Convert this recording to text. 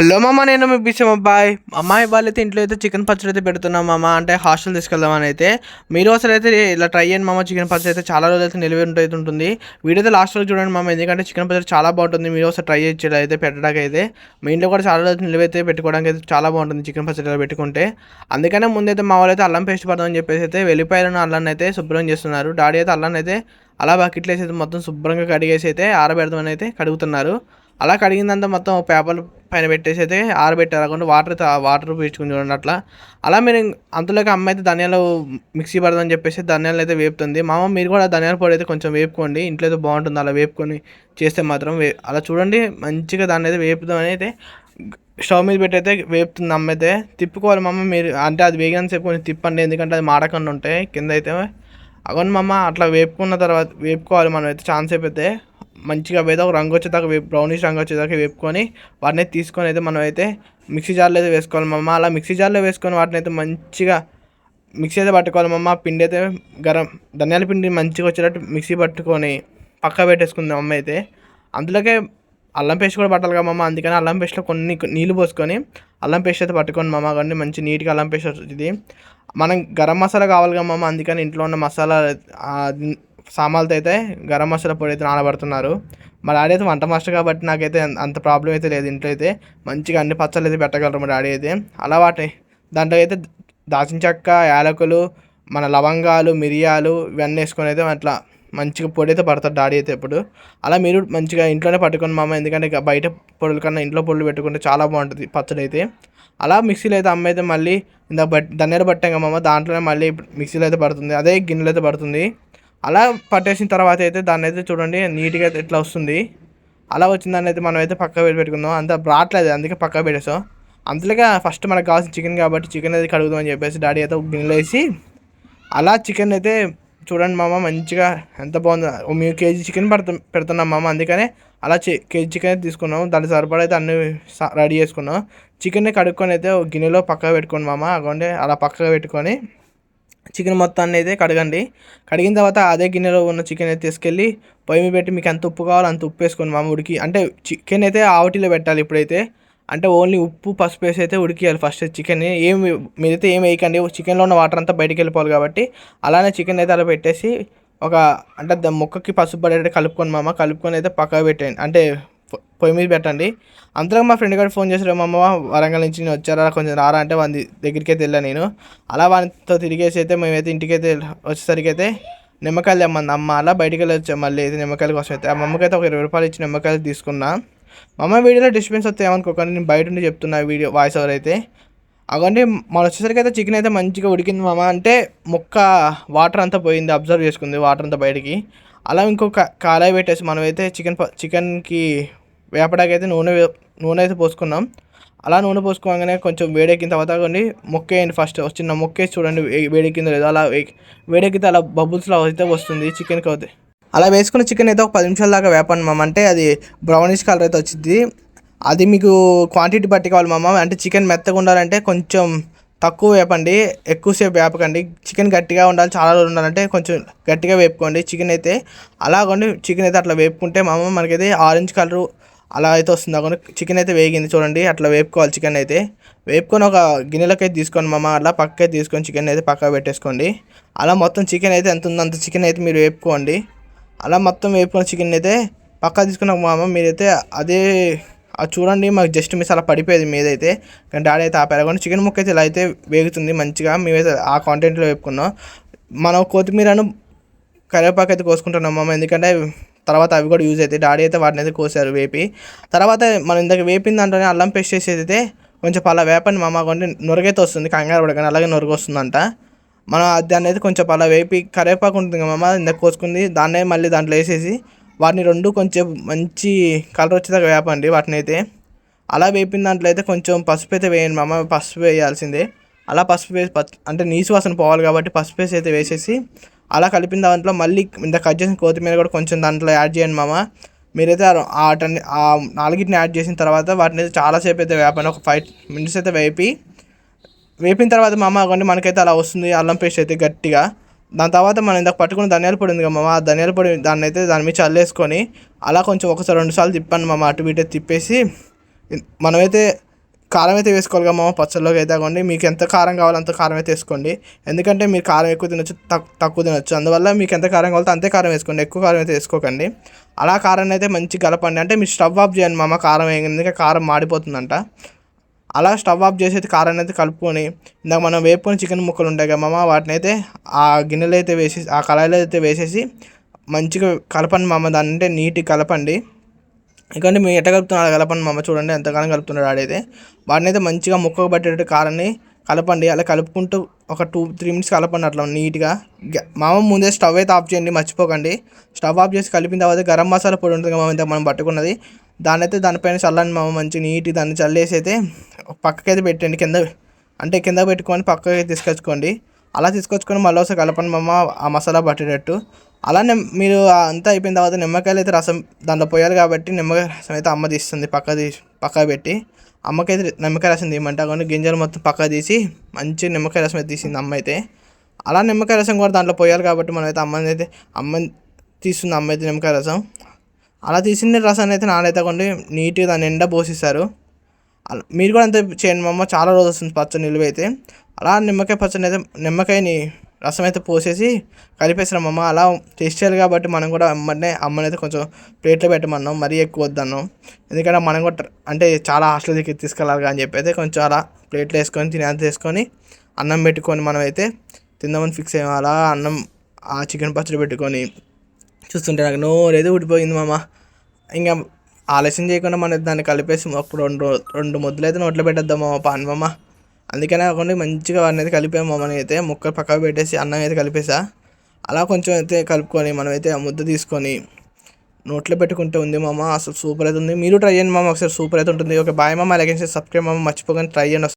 Hello మామ, నేను మీ బిసం అబ్బాయి. అమ్మాయి వాళ్ళైతే ఇంట్లో అయితే చికెన్ పచ్చడి అయితే పెడుతున్నాం మామ. అంటే హాస్టల్ తీసుకెళ్దామని అయితే. మీరు అసలు అయితే ఇలా ట్రై చేయండి మామ. చికెన్ పచ్చడి అయితే చాలా రోజులు అయితే నిల్వ ఉంటుంది. వీడియో అయితే లాస్ట్ రోజు చూడండి మామ, ఎందుకంటే చికెన్ పచ్చడి చాలా బాగుంటుంది. మీరు ఒకసారి ట్రై చేయొచ్చు అయితే పెట్టడానికి అయితే. మీ ఇంట్లో కూడా చాలా రోజులు నిల్వ అయితే పెట్టుకోవడానికి అయితే చాలా బాగుంటుంది చికెన్ పచ్చడి పెట్టుకుంటే. అందుకనే ముందైతే మా వాళ్ళు అయితే అల్లం పేస్ట్ పడదామని చెప్పేసి అయితే వెల్లిపాయలను అల్లాన్ని అయితే శుభ్రం చేస్తున్నారు. డాడీ అయితే అల్లాన్ని అయితే అలా బకెట్లో వేసి అయితే మొత్తం శుభ్రంగా కడిగేసి అయితే ఆరబెడదామని అయితే కడుగుతున్నారు. అలా కడిగిందంతా మొత్తం పేపర్ పైన పెట్టేసి అయితే ఆరబెట్టారు. కాకుండా వాటర్ పీల్చుకుని చూడండి అట్లా. అలా మీరు అంతలోకి అమ్మ అయితే ధనియాలు మిక్సీ పడదని చెప్పేసి ధనియాలు అయితే వేపుతుంది. మామ మీరు కూడా ధనియాల పొడి అయితే కొంచెం వేపుకోండి, ఇంట్లో అయితే బాగుంటుంది అలా వేపుకొని చేస్తే మాత్రం. అలా చూడండి మంచిగా దాన్ని అయితే వేపుదామని అయితే స్టవ్ మీద పెట్టి అయితే వేపుతుంది అమ్మ అయితే. తిప్పుకోవాలి మమ్మ మీరు, అంటే అది వేగినంతసేపు కొంచెం తిప్పండి, ఎందుకంటే అది మాడకుండా ఉంటాయి కింద అయితే. అగోండి మమ్మ, అట్లా వేపుకున్న తర్వాత వేపుకోవాలి మనం అయితే ఛాన్స్ అయిపోతే మంచిగా ఏదో ఒక రంగు వచ్చేదాకా బ్రౌనిష్ రంగు వచ్చేదాకా వేపుకొని వాటిని తీసుకొని అయితే మనం అయితే మిక్సీ జార్లో అయితే వేసుకోవాలి మమ్మ. అలా మిక్సీ జార్లో వేసుకొని వాటిని అయితే మంచిగా మిక్సీ అయితే పట్టుకోవాలి మమ్మ. పిండి అయితే ధనియాల పిండి మంచిగా వచ్చేటట్టు మిక్సీ పట్టుకొని పక్క పెట్టేసుకుంది అమ్మ అయితే. అందులోకే అల్లం పేస్ట్ కూడా పట్టాలి కదా మమ్మ, అందుకని అల్లం పేస్ట్లో కొన్ని నీళ్ళు పోసుకొని అల్లం పేస్ట్ అయితే పట్టుకోండి మమ్మ. కానీ మంచి నీట్గా అల్లం పేస్ట్ వచ్చింది. మనం గరం మసాలా కావాలి కదా మమ్మ, అందుకని ఇంట్లో ఉన్న మసాలా సామాన్లతో అయితే గరం మసాలా పొడి అయితే నానబడుతున్నారు. మా డాడీ అయితే వంట మాస్టర్ కాబట్టి నాకైతే అంత ప్రాబ్లం అయితే లేదు. ఇంట్లో అయితే మంచిగా అన్ని పచ్చళ్ళు అయితే పెట్టగలరు మా డాడీ అయితే. అలా దాంట్లో అయితే దాచిన చెక్క, యాలకులు, మన లవంగాలు, మిరియాలు ఇవన్నీ వేసుకొని అయితే అట్లా మంచిగా పొడి అయితే పడతారు డాడీ అయితే ఎప్పుడు. అలా మీరు మంచిగా ఇంట్లోనే పట్టుకోండి మామ, ఎందుకంటే బయట పొడుల కన్నా ఇంట్లో పొడులు పెట్టుకుంటే చాలా బాగుంటుంది పచ్చడి అయితే. అలా మిక్సీలో అయితే అమ్మ అయితే మళ్ళీ ధనియాలు పట్టాం కదా మామ, దాంట్లోనే మళ్ళీ మిక్సీలో అయితే పడుతుంది, అదే గిన్నెలో అయితే పడుతుంది. అలా పట్టేసిన తర్వాత అయితే దాన్ని అయితే చూడండి నీట్గా అయితే ఎట్లా వస్తుంది. అలా వచ్చిన దాన్ని అయితే మనం అయితే పక్క పెట్టుకుందాం. అంత రావట్లేదు, అందుకే పక్క పెట్టేసాం. అంతలోగా ఫస్ట్ మనకు కావాల్సిన చికెన్ కాబట్టి చికెన్ అయితే కడుగుదామని చెప్పేసి డాడీ అయితే గిన్నెలో వేసి అలా చికెన్ అయితే చూడండి మామ మంచిగా ఎంత బాగుందో. మేము కేజీ చికెన్ పెడుతున్నాం మామ, అందుకనే అలా కేజీ చికెన్ అయితే తీసుకున్నాం. దానికి సరిపడా అయితే అన్నీ రెడీ చేసుకున్నాం. చికెన్ని కడుక్కొని అయితే గిన్నెలో పక్కగా పెట్టుకోండి మామ. అక్కడ అలా పక్కగా పెట్టుకొని చికెన్ మొత్తాన్ని అయితే కడగండి. కడిగిన తర్వాత అదే గిన్నెలో ఉన్న చికెన్ అయితే తీసుకెళ్ళి పొయ్యి మీద పెట్టి మీకు ఎంత ఉప్పు కావాలో అంత ఉప్పు వేసుకోండి మామ. అంటే చికెన్ అయితే ఆవటిలో పెట్టాలి ఇప్పుడైతే. అంటే ఓన్లీ ఉప్పు పసుపు వేసి అయితే ఉడికియాలి ఫస్ట్ చికెన్ని. మీరైతే ఏం వేయకండి, చికెన్లో ఉన్న వాటర్ అంతా బయటికి వెళ్ళిపోవాలి కాబట్టి. అలానే చికెన్ అయితే అలా పెట్టేసి అంటే ముక్కకి పసుపు పడేటట్టు కలుపుకొని మామ. కలుపుకొని అయితే పక్కకు పెట్టండి, అంటే పొయ్యి మీద పెట్టండి. అంతలో మా ఫ్రెండ్ గారు ఫోన్ చేశారు, మా అమ్మ వరంగల్ నుంచి నేను వచ్చారా కొంచెం రారా అంటే వాని దగ్గరికి అయితే వెళ్ళాను నేను. అలా వానితో తిరిగేసి అయితే మేమైతే ఇంటికి అయితే వచ్చేసరికి అయితే నిమ్మకాయలు తెమ్మంది అమ్మ. అలా బయటికి వెళ్ళి వచ్చాం మళ్ళీ అయితే నిమ్మకాయల కోసం అయితే. ఆ అమ్మకి అయితే ఒక 20 రూపాయలు ఇచ్చి నిమ్మకాయలు తీసుకున్నా. మా అమ్మ వీడియోలో డిస్టర్బెన్స్ వస్తే ఏమనుకోకండి, నేను బయట ఉండి చెప్తున్నా వీడియో వాయిస్ ఓవర్ అయితే. అవండి మనం వచ్చేసరికి అయితే చికెన్ అయితే మంచిగా ఉడికింది మామ. అంటే ముక్క వాటర్ అంతా పోయింది, అబ్జర్వ్ చేసుకుంది వాటర్ అంతా బయటికి. అలా ఇంకొక కాలాయి పెట్టేసి మనమైతే చికెన్కి వేపడానికి అయితే నూనె అయితే పోసుకున్నాం. అలా నూనె పోసుకోగానే కొంచెం వేడెక్కిన తర్వాత కొన్ని మొక్క వేయండి. ఫస్ట్ చిన్న మొక్క వేసి చూడండి వేడెక్కిందో లేదో. అలా వేడెక్కితే అలా బబుల్స్లో అయితే వస్తుంది చికెన్కి అయితే. అలా వేసుకున్న చికెన్ అయితే ఒక 10 నిమిషాల దాకా వేపండి మామ. అంటే అది బ్రౌనిష్ కలర్ అయితే వచ్చింది. అది మీకు క్వాంటిటీ బట్టి కావాలి మామ. అంటే చికెన్ మెత్తగా ఉండాలంటే కొంచెం తక్కువ వేపండి, ఎక్కువసేపు వేపకండి. చికెన్ గట్టిగా ఉండాలి, చాలా రోజులు ఉండాలంటే కొంచెం గట్టిగా వేపుకోండి చికెన్ అయితే. అలాగండి చికెన్ అయితే అట్లా వేపుకుంటే మామ మనకైతే ఆరెంజ్ కలరు అలా అయితే వస్తుంది. అక్కడ చికెన్ అయితే వేగింది చూడండి, అట్లా వేపుకోవాలి చికెన్ అయితే. వేపుకొని ఒక గిన్నెలకి అయితే తీసుకోండి మామ. అలా పక్కకి తీసుకొని చికెన్ అయితే పక్కకు పెట్టేసుకోండి. అలా మొత్తం చికెన్ అయితే ఎంత ఉందో అంత చికెన్ అయితే మీరు వేపుకోండి. అలా మొత్తం వేపుకున్న చికెన్ అయితే పక్కకు తీసుకున్న మామ. మీరైతే అదే అది చూడండి, మాకు జస్ట్ మిస్ అలా పడిపోయేది మీదైతే. కానీ డాడీ అయితే ఆపారు. చికెన్ ముక్క అయితే ఇలా అయితే వేగుతుంది మంచిగా. మేమైతే ఆ కాంటెంట్లో వేపుకున్నాం. మనం కొత్తిమీరను కరివేపాకు అయితే కోసుకుంటున్నాం మామ, ఎందుకంటే తర్వాత అవి కూడా యూజ్ అవుతాయి. డాడీ అయితే వాటిని అయితే కోసారు వేపి. తర్వాత మనం ఇందాక వేపిన దాంట్లోనే అల్లం పేస్ట్ చేసి అయితే కొంచెం అలా వేపండి మామ. కొంచెం నొరగైతే వస్తుంది, కంగారు పడగానే అలాగే నొరగ వస్తుందంట. మనం దాన్ని అయితే కొంచెం అలా వేపి కరివేపాకు ఉంటుంది కదా మామ, ఇందాక కోసుకుంది దాన్నే మళ్ళీ దాంట్లో వేసేసి వాటిని రెండు కొంచెం మంచి కలర్ వచ్చేదాకా వేపండి వాటిని అయితే. అలా వేపిన దాంట్లో అయితే కొంచెం పసుపు అయితే వేయండి మామ, పసుపు వేయాల్సిందే. అలా పసుపు వేసి అంటే నీసు వాసన పోవాలి కాబట్టి పసుపు వేసి అయితే వేసేసి అలా కలిపిన దాంట్లో మళ్ళీ ఇంత కట్ చేసిన కొత్తిమీర కూడా కొంచెం దాంట్లో యాడ్ చేయండి మామ. మీరైతే ఆ నాలుగిటిని యాడ్ చేసిన తర్వాత వాటిని అయితే చాలాసేపు అయితే వేపండి, ఒక 5 minutes అయితే వేపిన తర్వాత మామ అవ్వండి మనకైతే అలా వస్తుంది అల్లం పేస్ట్ అయితే గట్టిగా. దాని తర్వాత మనం ఇందాక పట్టుకున్న ధనియాల పొడి ఉంది కదా మామ, ఆ ధనియాల పొడి దాన్ని అయితే దాని మీద చల్లేసుకొని అలా కొంచెం 1-2 సార్లు తిప్పాను మామ. అటు ఇటు తిప్పేసి మనమైతే కారం అయితే వేసుకోవాలి కదా మామ పచ్చళ్ళలోకి అయితే అవ్వండి. మీకు ఎంత కారం కావాలో అంత కారం అయితే వేసుకోండి. ఎందుకంటే మీరు కారం ఎక్కువ తినొచ్చు, తక్కువ తినొచ్చు. అందువల్ల మీకు ఎంత కారం కావాలో అంతే కారం వేసుకోండి, ఎక్కువ కారం అయితే వేసుకోకండి. అలా కారాన్ని అయితే మంచిగా కలపండి. అంటే మీరు స్టవ్ ఆఫ్ చేయండి మామ, కారం వేయండి, ఎందుకంటే కారం మాడిపోతుందంట. అలా స్టవ్ ఆఫ్ చేసి అయితే కారాన్ని అయితే కలుపుకొని, ఇందాక మనం వేపుకొని చికెన్ ముక్కలు ఉంటాయి కదా మామ, వాటిని అయితే ఆ గిన్నెలో అయితే వేసేసి, ఆ కళాయిలో అయితే వేసేసి మంచిగా కలపండి మామ. దాన్ని అంటే నీట్గా కలపండి. ఎందుకంటే మీరు ఎట్ట కలుపుతున్నారు అలా కలపండి మామ. చూడండి ఎంతకాలం కలుపుతున్నాడు ఆడైతే. వాటిని అయితే మంచిగా ముక్కకు పట్టేటట్టు కారాన్ని కలపండి. అలా కలుపుకుంటూ ఒక 2-3 మినిట్స్ కలపండి అట్లా నీట్గా. మామ ముందే స్టవ్ అయితే ఆఫ్ చేయండి, మర్చిపోకండి. స్టవ్ ఆఫ్ చేసి కలిపిన తర్వాత గరం మసాలా పొడి ఉంటుంది మామ, ఇంత మనం పట్టుకున్నది, దాన్ని అయితే దానిపైన చల్లండి మామ. మంచిగా నీట్గా దాన్ని చల్లేసి అయితే పక్కకైతే పెట్టండి. కింద పెట్టుకొని పక్కకి తీసుకొచ్చుకోండి. అలా తీసుకొచ్చుకొని మళ్ళీ ఒకసారి కలపండి మామ, ఆ మసాలా పట్టేటట్టు. అలానే మీరు అంతా అయిపోయిన తర్వాత నిమ్మకాయలు అయితే రసం దాంట్లో పోయాలి కాబట్టి నిమ్మకాయ రసం అయితే అమ్మ తీస్తుంది, పక్క పెట్టి. అమ్మకైతే నిమ్మకాయ రసం తీయమంటే కొన్ని గింజలు మొత్తం పక్క తీసి మంచి నిమ్మకాయ రసం అయితే తీసింది అమ్మ అయితే. అలా నిమ్మకాయ రసం కూడా దాంట్లో పోయాలి కాబట్టి మనం అయితే అమ్మ తీస్తుంది, అమ్మ అయితే నిమ్మకాయ రసం. అలా తీసిన రసాన్ని అయితే నానైతే కొన్ని నీట్గా దాన్ని ఎండ పోసిస్తారు. అలా మీరు కూడా అంతే చేయండి మామ, చాలా రోజు వస్తుంది పచ్చడి నిలువ అయితే. అలా నిమ్మకాయ పచ్చడి అయితే నిమ్మకాయని రసం అయితే పోసేసి కలిపేసినాం అమ్మ. అలా టేస్ట్ చేయాలి కాబట్టి మనం కూడా అమ్మని అయితే కొంచెం ప్లేట్లో పెట్టమన్నాం, మరీ ఎక్కువ వద్దన్నాం. ఎందుకంటే మనం కూడా అంటే చాలా హాస్టల్ దగ్గర తీసుకెళ్ళాలి అని చెప్పి అయితే కొంచెం అలా ప్లేట్లో వేసుకొని తినేంత వేసుకొని అన్నం పెట్టుకొని మనం అయితే తిందామని ఫిక్స్ అయ్యాం. అలా అన్నం ఆ చికెన్ పచ్చడి పెట్టుకొని చూస్తుంటే నాకు నోరేది ఊడిపోయింది మామ. ఇంకా ఆలస్యం చేయకుండా మనం దాన్ని కలిపేసి అప్పుడు రెండు ముద్దలు అయితే నోట్లో పెట్టేద్దాం పాన్ మామ. అందుకనే కాకుండా మంచిగా వాడిని అయితే కలిపాము మమ్మల్ని అయితే ముక్కలు పక్కకు పెట్టేసి అన్నం అయితే కలిపేసా. అలా కొంచెం అయితే కలుపుకొని మనమైతే ఆ ముద్ద తీసుకొని నోట్లో పెట్టుకుంటే ఉంది మామ, అసలు సూపర్ అయితే ఉంది. మీరు ట్రై చేయండి మామ ఒకసారి, సూపర్ అయితే ఉంటుంది. ఓకే బాయ్ మామ, అలాగే సబ్స్క్రైబ్ మామ, మర్చిపోకండి, ట్రై చేయండి.